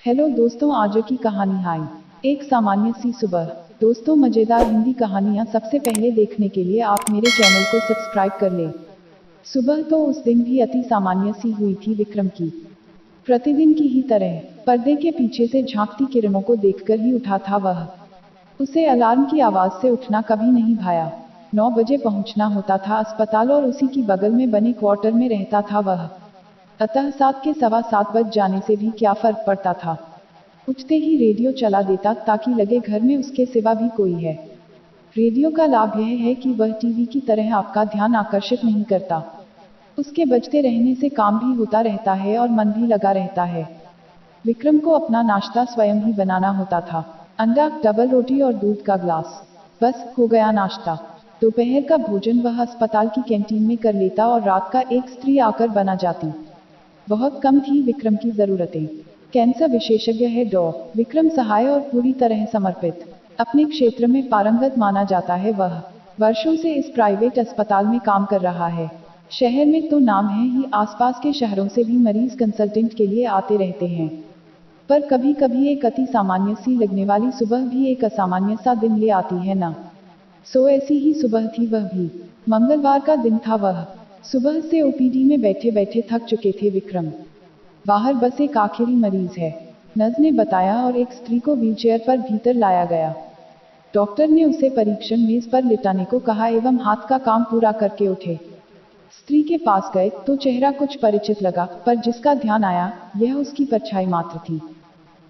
Hello दोस्तों, आज की कहानी हाय एक सामान्य सी सुबह। दोस्तों, मजेदार हिंदी कहानियाँ सबसे पहले देखने के लिए आप मेरे चैनल को सब्सक्राइब कर लें। सुबह तो उस दिन भी अति सामान्य सी हुई थी विक्रम की। प्रतिदिन की ही तरह पर्दे के पीछे से झांकती किरणों को देखकर ही उठा था वह। उसे अलार्म की आवाज से उठना कभी नहीं भाया। 9 बजे पहुंचना होता था अस्पताल और उसी की बगल में बने क्वार्टर में रहता था वह। अतः 7 के सवा 7 बज जाने से भी क्या फर्क पड़ता था। उठते ही रेडियो चला देता ताकि लगे घर में उसके सिवा भी कोई है। रेडियो का लाभ यह है कि वह टीवी की तरह आपका ध्यान आकर्षित नहीं करता। उसके बजते रहने से काम भी होता रहता है और मन भी लगा रहता है। विक्रम को अपना नाश्ता स्वयं ही बनाना होता था। अंडा, डबल रोटी और दूध का ग्लास। बस हो गया नाश्ता। दोपहर का भोजन वह अस्पताल की कैंटीन में कर लेता और रात का एक स्त्री आकर बना जाती। बहुत कम थी विक्रम की जरूरतें। कैंसर विशेषज्ञ है डॉ. विक्रम सहाय और पूरी तरह समर्पित। अपने क्षेत्र में पारंगत माना जाता है वह। वर्षों से इस प्राइवेट अस्पताल में काम कर रहा है। शहर में तो नाम है ही, आसपास के शहरों से भी मरीज कंसल्टेंट के लिए आते रहते हैं। पर कभी कभी एक अति सामान्य सी लगने वाली सुबह भी एक असामान्य सा दिन ले आती है ना। सो ऐसी ही सुबह थी वह भी। मंगलवार का दिन था वह। सुबह से ओपीडी में बैठे बैठे थक चुके थे विक्रम। बाहर बस एक आखिरी मरीज है, नर्स ने बताया और एक स्त्री को व्हीलचेयर पर भीतर लाया गया। डॉक्टर ने उसे परीक्षण मेज पर लिटाने को कहा एवं हाथ का काम पूरा करके उठे। स्त्री के पास गए तो चेहरा कुछ परिचित लगा, पर जिसका ध्यान आया यह उसकी परछाई मात्र थी।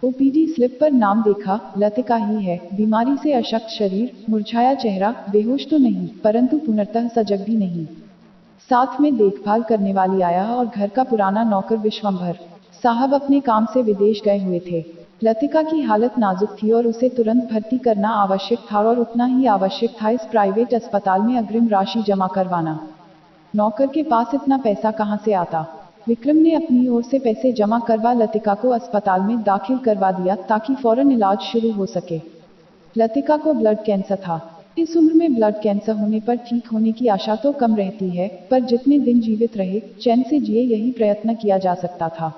ओपीडी स्लिप पर नाम देखा, लतिका ही है। बीमारी से अशक्त शरीर, मुरझाया चेहरा, बेहोश तो नहीं परंतु पूर्णतः सजग भी नहीं। साथ में देखभाल करने वाली आया और घर का पुराना नौकर विश्वंभर साहब अपने काम से विदेश गए हुए थे। लतिका की हालत नाजुक थी और उसे तुरंत भर्ती करना आवश्यक था और उतना ही आवश्यक था इस प्राइवेट अस्पताल में अग्रिम राशि जमा करवाना। नौकर के पास इतना पैसा कहां से आता। विक्रम ने अपनी ओर से पैसे जमा करवा लतिका को अस्पताल में दाखिल करवा दिया ताकि फौरन इलाज शुरू हो सके। लतिका को ब्लड कैंसर था। इस उम्र में ब्लड कैंसर होने पर ठीक होने की आशा तो कम रहती है, पर जितने दिन जीवित रहे चैन से जिए यही प्रयत्न किया जा सकता था।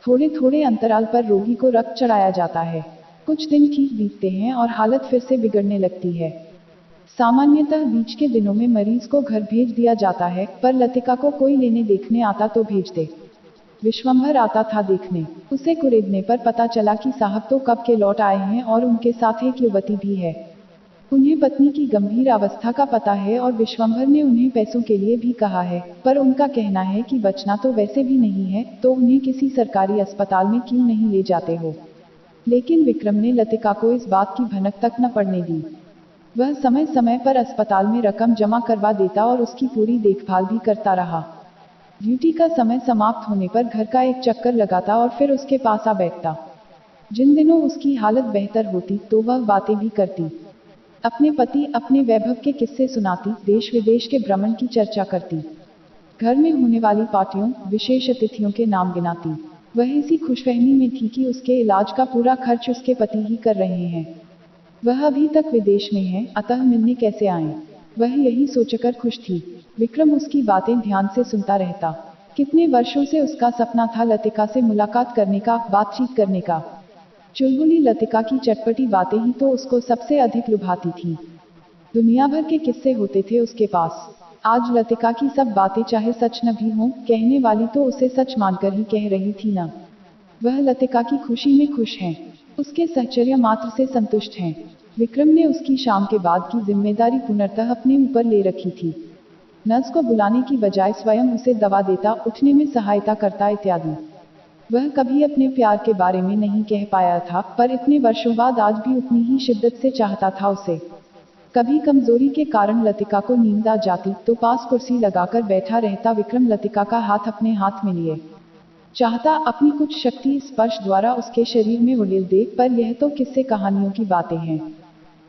थोड़े थोड़े अंतराल पर रोगी को रक्त चढ़ाया जाता है। कुछ दिन ठीक बीतते हैं और हालत फिर से बिगड़ने लगती है। सामान्यतः बीच के दिनों में मरीज को घर भेज दिया जाता है, पर लतिका को कोई लेने देखने आता तो भेज दे। विश्वंभर आता था देखने। उसे कुरेदने पर पता चला कि साहब तो कब के लौट आए हैं और उनके साथ एक युवती भी है। उन्हें पत्नी की गंभीर अवस्था का पता है और विश्वंभर ने उन्हें पैसों के लिए भी कहा है, पर उनका कहना है कि बचना तो वैसे भी नहीं है, तो उन्हें किसी सरकारी अस्पताल में क्यों नहीं ले जाते हो। लेकिन विक्रम ने लतिका को इस बात की भनक तक न पड़ने दी। वह समय समय पर अस्पताल में रकम जमा करवा देता और उसकी पूरी देखभाल भी करता रहा। ड्यूटी का समय समाप्त होने पर घर का एक चक्कर लगाता और फिर उसके पास आ बैठता। जिन दिनों उसकी हालत बेहतर होती तो वह बातें भी करती। अपने पति, अपने वैभव के किस्से सुनाती, देश विदेश के भ्रमण की चर्चा करती। घर में होने वाली पार्टियों, विशेष अतिथियों के नाम गिनाती। वह इसी खुशफहमी में थी कि उसके इलाज का पूरा खर्च उसके पति ही कर रहे हैं। वह अभी तक विदेश में है, अतः मिलने कैसे आए, वह यही सोचकर खुश थी। विक्रम उसकी बातें ध्यान से सुनता रहता। कितने वर्षों से उसका सपना था लतिका से मुलाकात करने का, बातचीत करने का। चुलबुली लतिका की चटपटी बातें ही तो उसको सबसे अधिक लुभाती थी। दुनिया भर के किस्से होते थे उसके पास। आज लतिका की सब बातें चाहे सच न भी हों, कहने वाली तो उसे सच मानकर ही कह रही थी ना। वह लतिका की खुशी में खुश हैं, उसके सहचर्य मात्र से संतुष्ट हैं। विक्रम ने उसकी शाम के बाद की जिम्मेदारी पुनर्तः अपने ऊपर ले रखी थी। नर्स को बुलाने की बजाय स्वयं उसे दवा देता, उठने में सहायता करता इत्यादि। वह कभी अपने प्यार के बारे में नहीं कह पाया था, पर इतने वर्षों बाद आज भी उतनी ही शिद्दत से चाहता था उसे। कभी कमजोरी के कारण लतिका को नींद आ जाती तो पास कुर्सी लगाकर बैठा रहता विक्रम लतिका का हाथ अपने हाथ में लिए। चाहता अपनी कुछ शक्ति स्पर्श द्वारा उसके शरीर में उड़ेल दे, पर यह तो किस्से कहानियों की बातें हैं।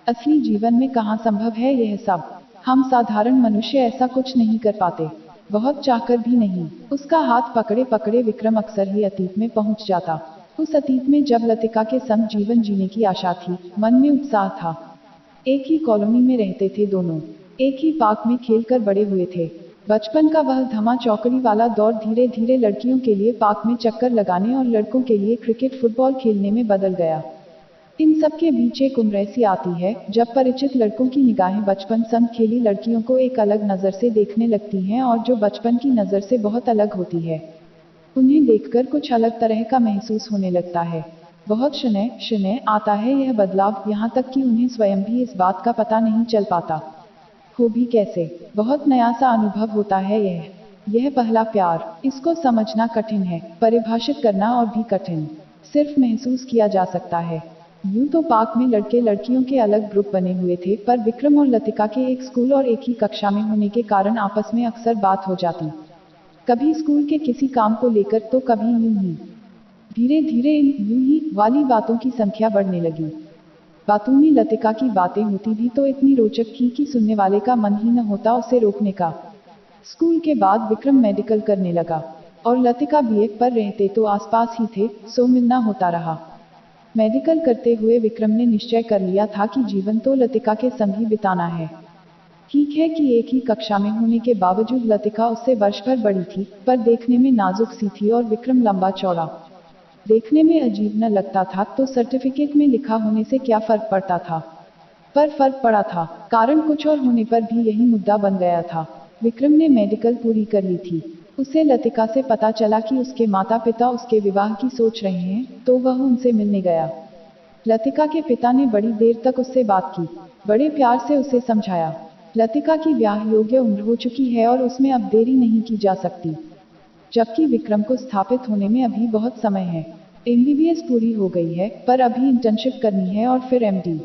असली जीवन में कहाँ संभव है यह सब। हम साधारण मनुष्य ऐसा कुछ नहीं कर पाते, बहुत चाहकर भी नहीं। उसका हाथ पकड़े पकड़े विक्रम अक्सर ही अतीत में पहुंच जाता। उस अतीत में जब लतिका के संग जीवन जीने की आशा थी, मन में उत्साह था। एक ही कॉलोनी में रहते थे दोनों, एक ही पार्क में खेलकर बड़े हुए थे। बचपन का वह धमा चौकड़ी वाला दौर धीरे धीरे लड़कियों के लिए पार्क में चक्कर लगाने और लड़कों के लिए क्रिकेट फुटबॉल खेलने में बदल गया। इन सब के बीच एक उम्र ऐसी आती है जब परिचित लड़कों की निगाहें बचपन संग खेली लड़कियों को एक अलग नज़र से देखने लगती हैं और जो बचपन की नज़र से बहुत अलग होती है। उन्हें देखकर कुछ अलग तरह का महसूस होने लगता है। बहुत क्षण क्षण आता है यह बदलाव, यहाँ तक कि उन्हें स्वयं भी इस बात का पता नहीं चल पाता। हो भी कैसे, बहुत नया सा अनुभव होता है यह पहला प्यार। इसको समझना कठिन है, परिभाषित करना और भी कठिन। सिर्फ महसूस किया जा सकता है। यूं तो पार्क में लड़के लड़कियों के अलग ग्रुप बने हुए थे, पर विक्रम और लतिका के एक स्कूल और एक ही कक्षा में होने के कारण आपस में अक्सर बात हो जाती। कभी स्कूल के किसी काम को लेकर तो कभी यूं ही। धीरे धीरे इन यूं ही वाली बातों की संख्या बढ़ने लगी। बातों में लतिका की बातें होती भी तो इतनी रोचक थी कि सुनने वाले का मन ही न होता उसे रोकने का। स्कूल के बाद विक्रम मेडिकल करने लगा और लतिका बीए पर रहते तो आसपास ही थे, सो मिलना होता रहा। मेडिकल करते हुए विक्रम ने निश्चय कर लिया था कि जीवन तो लतिका के संग ही बिताना है। ठीक है कि एक ही कक्षा में होने के बावजूद लतिका उससे वर्ष भर बड़ी थी, पर देखने में नाजुक सी थी और विक्रम लंबा चौड़ा। देखने में अजीब न लगता था तो सर्टिफिकेट में लिखा होने से क्या फर्क पड़ता था। पर फर्क पड़ा था, कारण कुछ और होने पर भी यही मुद्दा बन गया था। विक्रम ने मेडिकल पूरी कर ली थी। उसे लतिका से पता चला कि उसके माता पिता उसके विवाह की सोच रहे हैं, तो वह उनसे मिलने गया। लतिका के पिता ने बड़ी देर तक उससे बात की, बड़े प्यार से उसे समझाया। लतिका की ब्याह योग्य उम्र हो चुकी है और उसमें अब देरी नहीं की जा सकती, जबकि विक्रम को स्थापित होने में अभी बहुत समय है। एमबीबीएस पूरी हो गई है, पर अभी इंटर्नशिप करनी है और फिर एमडी।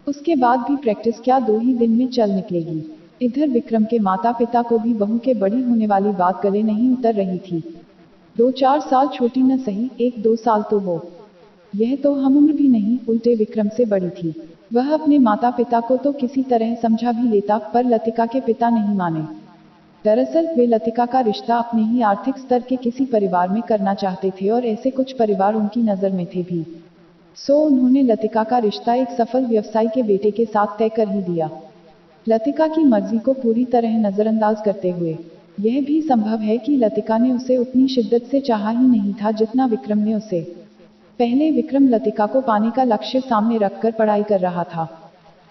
उसके बाद भी प्रैक्टिस क्या 2 ही दिन में चल निकलेगी। इधर विक्रम के माता पिता को भी बहू के बड़ी होने वाली बात गले नहीं उतर रही थी। 2-4 साल छोटी न सही, 1-2 साल तो वो। यह तो हम उम्र भी नहीं, उल्टे विक्रम से बड़ी थी। वह अपने माता पिता को तो किसी तरह समझा भी लेता, पर लतिका के पिता नहीं माने। दरअसल वे लतिका का रिश्ता अपने ही आर्थिक स्तर के किसी परिवार में करना चाहते थे और ऐसे कुछ परिवार उनकी नज़र में थे भी। सो उन्होंने लतिका का रिश्ता एक सफल व्यवसायी के बेटे के साथ तय कर ही दिया। लतिका की मर्जी को पूरी तरह नज़रअंदाज करते हुए। यह भी संभव है कि लतिका ने उसे उतनी शिद्दत से चाहा ही नहीं था जितना विक्रम ने उसे। पहले विक्रम लतिका को पाने का लक्ष्य सामने रखकर पढ़ाई कर रहा था।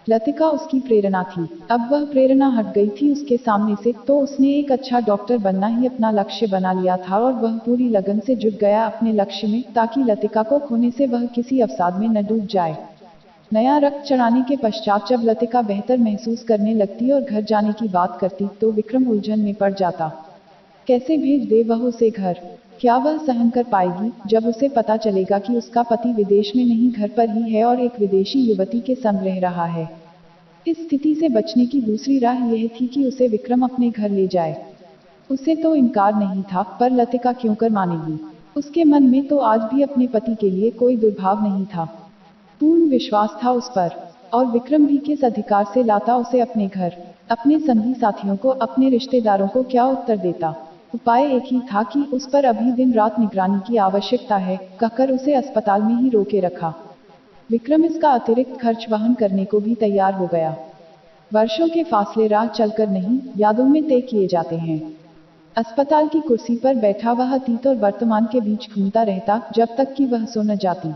लतिका उसकी प्रेरणा थी। अब वह प्रेरणा हट गई थी उसके सामने से, तो उसने एक अच्छा डॉक्टर बनना ही अपना लक्ष्य बना लिया था और वह पूरी लगन से जुट गया अपने लक्ष्य में, ताकि लतिका को खोने से वह किसी अवसाद में न डूब जाए। नया रक्त चढ़ाने के पश्चात जब लतिका बेहतर महसूस करने लगती और घर जाने की बात करती, तो विक्रम उलझन में पड़ जाता। कैसे भेज दे वह उसे घर? क्या वह सहन कर पाएगी जब उसे पता चलेगा कि उसका पति विदेश में नहीं घर पर ही है और एक विदेशी युवती के संग रह रहा है? इस स्थिति से बचने की दूसरी राह यह थी कि उसे विक्रम अपने घर ले जाए। उसे तो इनकार नहीं था, पर लतिका क्यों कर मानेगी? उसके मन में तो आज भी अपने पति के लिए कोई दुर्भाव नहीं था। पूर्ण विश्वास था उस पर, और विक्रम भी किस अधिकार से लाता उसे अपने घर? अपने संगी साथियों को, अपने रिश्तेदारों को क्या उत्तर देता? उपाय एक ही था कि उस पर अभी दिन रात निगरानी की आवश्यकता है, कहकर उसे अस्पताल में ही रोके रखा। विक्रम इसका अतिरिक्त खर्च वहन करने को भी तैयार हो गया। वर्षों के फासले राह चलकर नहीं, यादों में तय किए जाते हैं। अस्पताल की कुर्सी पर बैठा वह अतीत और वर्तमान के बीच घूमता रहता, जब तक कि वह सो न जाती।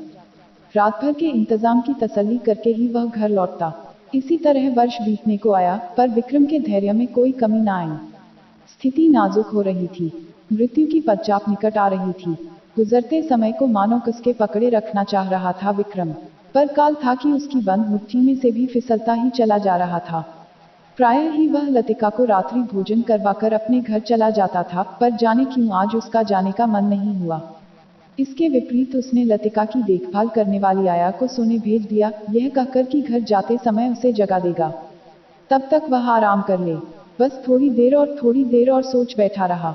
रात भर के इंतजाम की तसल्ली करके ही वह घर लौटता। इसी तरह वर्ष बीतने को आया, पर विक्रम के धैर्य में कोई कमी न आई। स्थिति नाजुक हो रही थी। मृत्यु की पदचाप निकट आ रही थी। गुजरते समय को मानो कसके पकड़े रखना चाह रहा था विक्रम, पर काल था कि उसकी बंद मुट्ठी में से भी फिसलता ही चला जा रहा था। प्रायः ही वह लतिका को रात्रि भोजन करवाकर अपने घर चला जाता था, पर जाने क्यों आज उसका जाने का मन नहीं हुआ। इसके विपरीत उसने लतिका की देखभाल करने वाली आया को सोने भेज दिया, यह कहकर कि घर जाते समय उसे जगा देगा, तब तक वह आराम कर ले। बस थोड़ी देर और सोच बैठा रहा।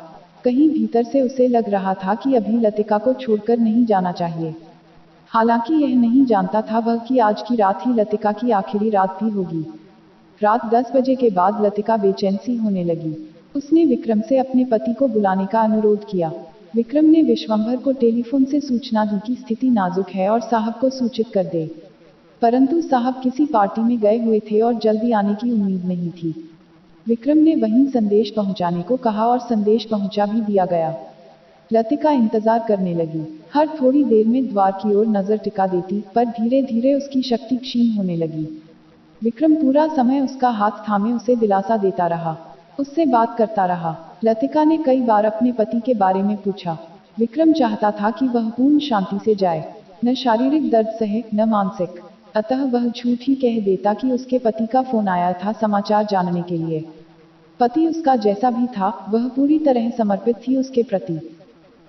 कहीं भीतर से उसे लग रहा था कि अभी लतिका को छोड़कर नहीं जाना चाहिए। हालांकि यह नहीं जानता था वह कि आज की रात ही लतिका की आखिरी रात भी होगी। रात 10 बजे के बाद लतिका बेचैन सी होने लगी। उसने विक्रम से अपने पति को बुलाने का अनुरोध किया। विक्रम ने विश्वंभर को टेलीफोन से सूचना दी कि स्थिति नाजुक है और साहब को सूचित कर दे। परंतु साहब किसी पार्टी में गए हुए थे और जल्दी आने की उम्मीद नहीं थी। विक्रम ने वहीं संदेश पहुंचाने को कहा और संदेश पहुंचा भी दिया गया। लतिका इंतजार करने लगी। हर थोड़ी देर में द्वार की ओर नजर टिका देती, पर धीरे धीरे उसकी शक्ति क्षीण होने लगी। विक्रम पूरा समय उसका हाथ थामे उसे दिलासा देता रहा, उससे बात करता रहा। लतिका ने कई बार अपने पति के बारे में पूछा। विक्रम चाहता था कि वह पूर्ण शांति से जाए, न शारीरिक दर्द सहे न मानसिक। अतः वह झूठ ही कह देता कि उसके पति का फोन आया था समाचार जानने के लिए। पति उसका जैसा भी था, वह पूरी तरह समर्पित थी उसके प्रति।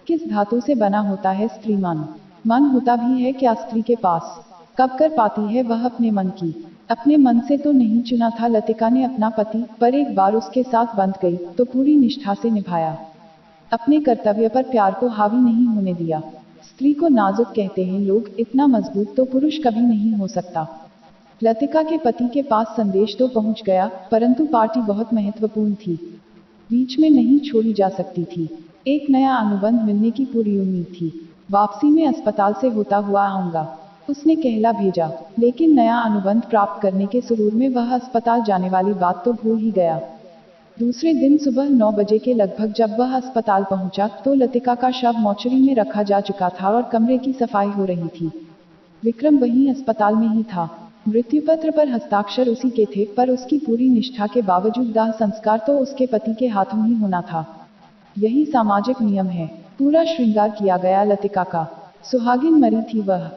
किस धातु से बना होता है स्त्री मन? मन होता भी है क्या स्त्री के पास? कब कर पाती है वह अपने मन की? अपने मन से तो नहीं चुना था लतिका ने अपना पति, पर एक बार उसके साथ बंध गई तो पूरी निष्ठा से निभाया। अपने कर्तव्य पर प्यार को हावी नहीं होने दिया। स्त्री को नाजुक कहते हैं लोग, इतना मजबूत तो पुरुष कभी नहीं हो सकता। लतिका के पति के पास संदेश तो पहुंच गया, परंतु पार्टी बहुत महत्वपूर्ण थी, बीच में नहीं छोड़ी जा सकती थी। एक नया अनुबंध मिलने की पूरी उम्मीद थी। वापसी में अस्पताल से होता हुआ आऊंगा, उसने कहला भेजा। लेकिन नया अनुबंध प्राप्त करने के सुरूर में वह अस्पताल जाने वाली बात तो भूल ही गया। दूसरे दिन सुबह 9 बजे के लगभग जब वह अस्पताल पहुंचा तो लतिका का शव मोर्चरी में रखा जा चुका था और कमरे की सफाई हो रही थी। विक्रम वहीं अस्पताल में ही था। मृत्युपत्र पर हस्ताक्षर उसी के थे, पर उसकी पूरी निष्ठा के बावजूद दाह संस्कार तो उसके पति के हाथों ही होना था। यही सामाजिक नियम है। पूरा श्रृंगार किया गया लतिका का। सुहागिन मरी थी वह।